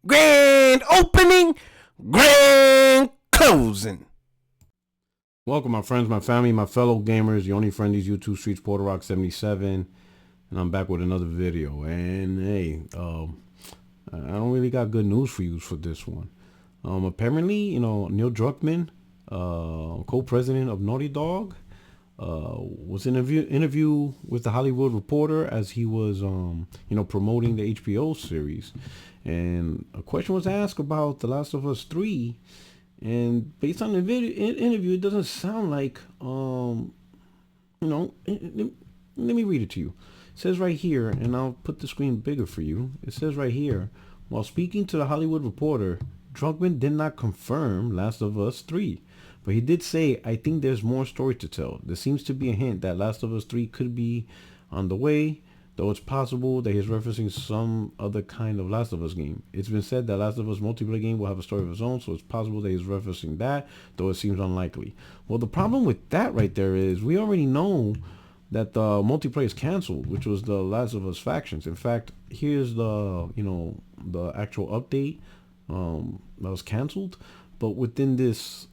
Grand opening, grand closing. Welcome, my friends, my family, my fellow gamers, the only friend these YouTube streets, Puerto77, and I'm back with another video. And hey, I don't really got good news for you for this one. Apparently, Neil Druckmann, co-president of Naughty Dog, was in an interview with the Hollywood Reporter as he was, promoting the HBO series, and a question was asked about The Last of Us 3. And based on the interview, it doesn't sound like, let me read it to you. It says right here, and I'll put the screen bigger for you. It says right here, while speaking to the Hollywood Reporter, Druckmann did not confirm Last of Us 3. But he did say, I think there's more story to tell. There seems to be a hint that Last of Us 3 could be on the way, though it's possible that he's referencing some other kind of Last of Us game. It's been said that Last of Us multiplayer game will have a story of its own, so it's possible that he's referencing that, though it seems unlikely. Well, the problem with that right there is we already know that the multiplayer is canceled, which was the Last of Us factions. In fact, here's the actual update that was canceled. But within this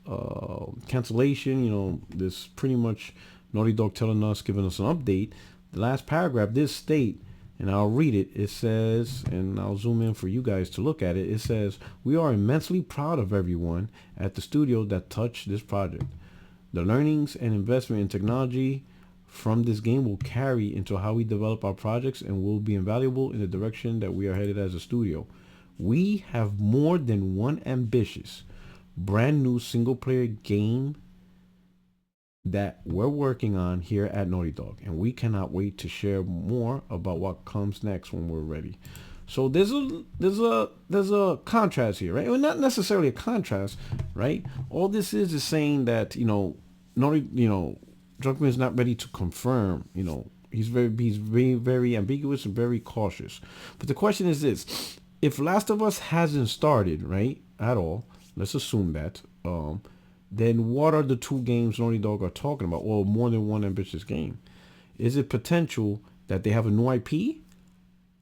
cancellation, this pretty much Naughty Dog telling us, giving us an update. The last paragraph did state, and I'll read it. It says, and I'll zoom in for you guys to look at it. It says, we are immensely proud of everyone at the studio that touched this project. The learnings and investment in technology from this game will carry into how we develop our projects and will be invaluable in the direction that we are headed as a studio. We have more than one ambitious, brand new single player game that we're working on here at Naughty Dog, and we cannot wait to share more about what comes next when we're ready. So there's a contrast here, right? Well, not necessarily a contrast, right? All this is saying that Druckmann is not ready to confirm. He's very ambiguous and very cautious. But the question is this: if Last of Us hasn't started right at all, let's assume that. Then what are the two games Naughty Dog are talking about? Or more than one ambitious game? Is it potential that they have a new IP?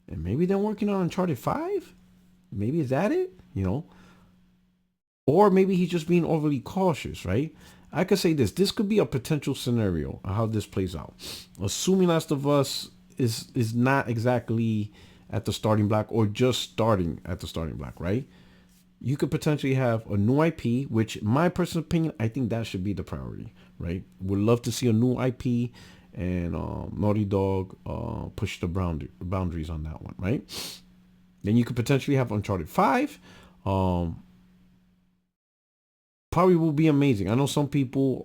And maybe they're working on Uncharted 5? Maybe is that it? Or maybe he's just being overly cautious, right? I could say this could be a potential scenario of how this plays out. Assuming Last of Us is not exactly at the starting block or just starting at the starting block, right? You could potentially have a new IP, which in my personal opinion, I think that should be the priority, right? Would love to see a new IP and Naughty Dog push the boundaries on that one, right? Then you could potentially have Uncharted 5. Probably will be amazing. I know some people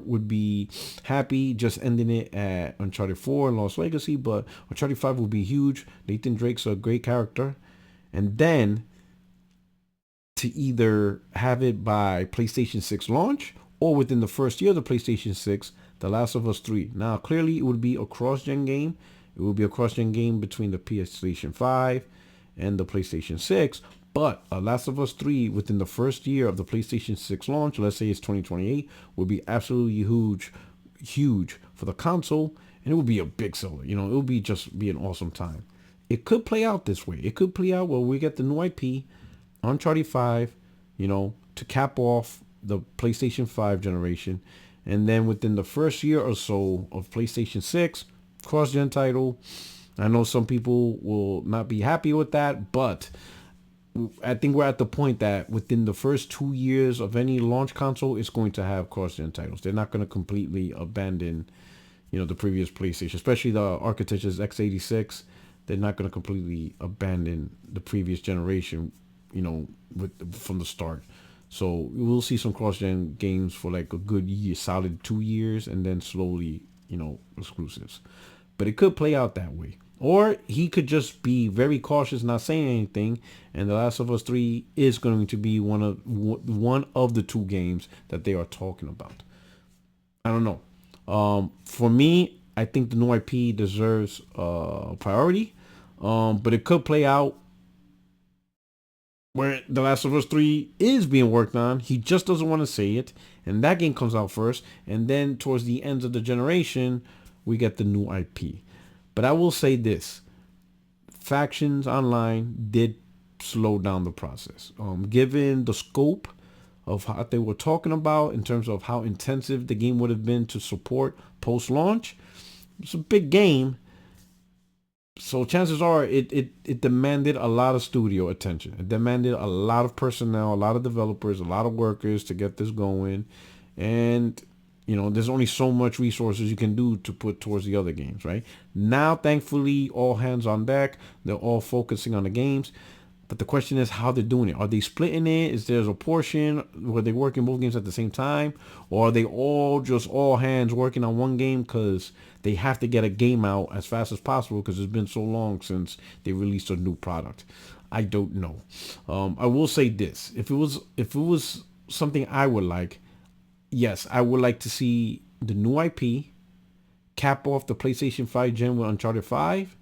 would be happy just ending it at Uncharted 4 and Lost Legacy, but Uncharted 5 will be huge. Nathan Drake's a great character. And then to either have it by PlayStation 6 launch or within the first year of the PlayStation 6, The Last of Us 3. Now, clearly, it would be a cross-gen game. It would be a cross-gen game between the PlayStation 5 and the PlayStation 6. But a Last of Us 3 within the first year of the PlayStation 6 launch, let's say it's 2028, would be absolutely huge for the console. And it would be a big seller. It would be an awesome time. It could play out this way. It could play out where we get the new IP, Uncharted 5, to cap off the PlayStation 5 generation. And then within the first year or so of PlayStation 6, cross-gen title. I know some people will not be happy with that, but I think we're at the point that within the first 2 years of any launch console, it's going to have cross-gen titles. They're not going to completely abandon, the previous PlayStation, especially the architecture's x86. They're not going to completely abandon the previous generation, from the start. So we'll see some cross-gen games for like a good year, solid 2 years, and then slowly, exclusives. But it could play out that way. Or he could just be very cautious, not saying anything, and The Last of Us 3 is going to be one of the two games that they are talking about. I don't know. For me, I think the new IP deserves priority. But it could play out where The Last of Us 3 is being worked on. He just doesn't want to say it. And that game comes out first. And then towards the ends of the generation, we get the new IP. But I will say this. Factions Online did slow down the process. Given the scope of how they were talking about in terms of how intensive the game would have been to support post-launch, it's a big game. So chances are it demanded a lot of studio attention. It demanded a lot of personnel, a lot of developers, a lot of workers to get this going. And, there's only so much resources you can do to put towards the other games, right? Now, thankfully, all hands on deck. They're all focusing on the games. But the question is how they're doing it. Are they splitting it? Is there a portion where they working both games at the same time? Or are they all hands working on one game because they have to get a game out as fast as possible because it's been so long since they released a new product? I don't know. I will say this. If it was something I would like, yes, I would like to see the new IP cap off the PlayStation 5 gen with Uncharted 5.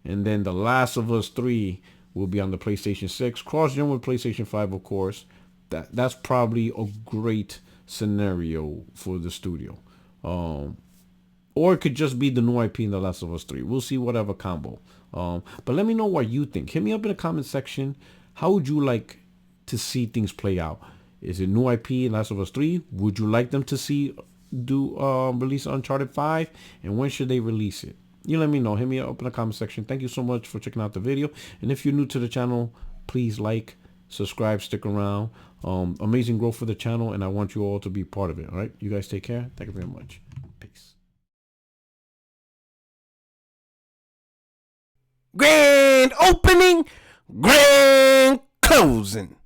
And then The Last of Us 3 will be on the PlayStation 6. Cross-gen with PlayStation 5, of course. That's probably a great scenario for the studio. Or it could just be the new IP in The Last of Us 3. We'll see whatever combo. But let me know what you think. Hit me up in the comment section. How would you like to see things play out? Is it new IP in Last of Us 3? Would you like them to release Uncharted 5? And when should they release it? You let me know. Hit me up in the comment section. Thank you so much for checking out the video. And if you're new to the channel, please like, subscribe, stick around. Amazing growth for the channel, and I want you all to be part of it. All right? You guys take care. Thank you very much. Peace. Grand opening, grand closing.